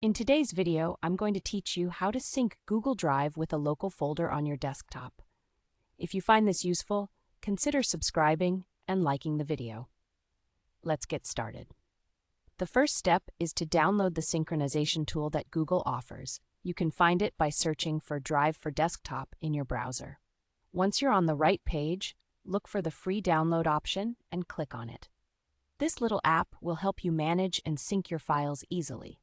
In today's video, I'm going to teach you how to sync Google Drive with a local folder on your desktop. If you find this useful, consider subscribing and liking the video. Let's get started. The first step is to download the synchronization tool that Google offers. You can find it by searching for Drive for Desktop in your browser. Once you're on the right page, look for the free download option and click on it. This little app will help you manage and sync your files easily.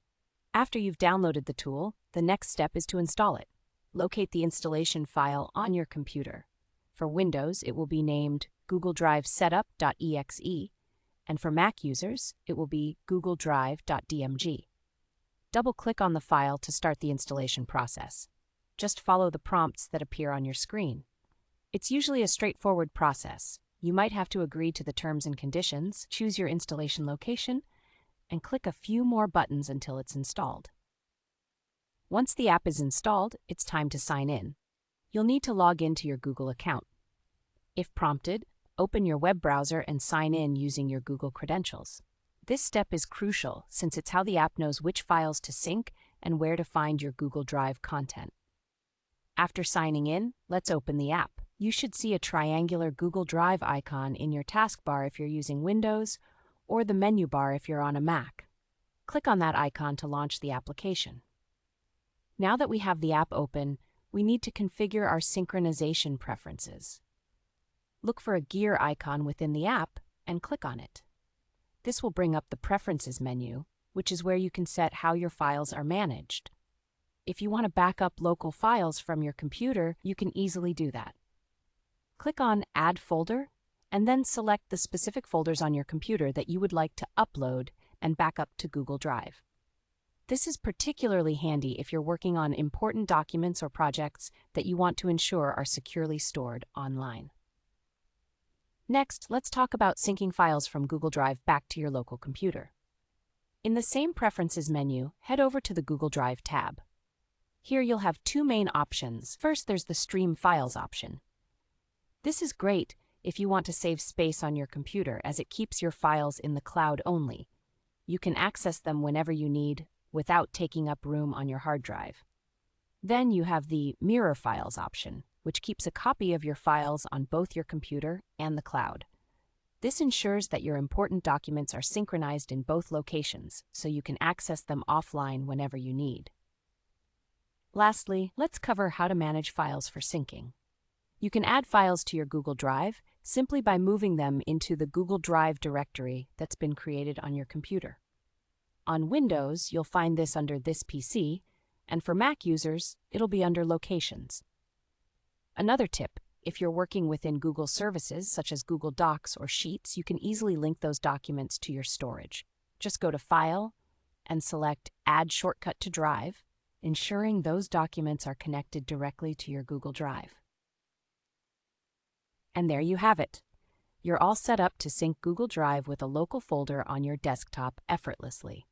After you've downloaded the tool, the next step is to install it. Locate the installation file on your computer. For Windows, it will be named Google Drive Setup.exe, and for Mac users, it will be Google Drive.dmg. Double-click on the file to start the installation process. Just follow the prompts that appear on your screen. It's usually a straightforward process. You might have to agree to the terms and conditions, choose your installation location, and click a few more buttons until it's installed. Once the app is installed, it's time to sign in. You'll need to log into your Google account. If prompted, open your web browser and sign in using your Google credentials. This step is crucial since it's how the app knows which files to sync and where to find your Google Drive content. After signing in, let's open the app. You should see a triangular Google Drive icon in your taskbar if you're using Windows, or the menu bar if you're on a Mac. Click on that icon to launch the application. Now that we have the app open, we need to configure our synchronization preferences. Look for a gear icon within the app and click on it. This will bring up the Preferences menu, which is where you can set how your files are managed. If you want to back up local files from your computer, you can easily do that. Click on Add Folder, and then select the specific folders on your computer that you would like to upload and back up to Google Drive. This is particularly handy if you're working on important documents or projects that you want to ensure are securely stored online. Next, let's talk about syncing files from Google Drive back to your local computer. In the same Preferences menu, head over to the Google Drive tab. Here you'll have two main options. First, there's the Stream Files option. This is great if you want to save space on your computer, as it keeps your files in the cloud only. You can access them whenever you need without taking up room on your hard drive. Then you have the Mirror Files option, which keeps a copy of your files on both your computer and the cloud. This ensures that your important documents are synchronized in both locations, so you can access them offline whenever you need. Lastly, let's cover how to manage files for syncing. You can add files to your Google Drive simply by moving them into the Google Drive directory that's been created on your computer. On Windows, you'll find this under This PC, and for Mac users, it'll be under Locations. Another tip, if you're working within Google services such as Google Docs or Sheets, you can easily link those documents to your storage. Just go to File and select Add Shortcut to Drive, ensuring those documents are connected directly to your Google Drive. And there you have it. You're all set up to sync Google Drive with a local folder on your desktop effortlessly.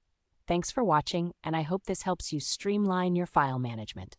Thanks for watching, and I hope this helps you streamline your file management.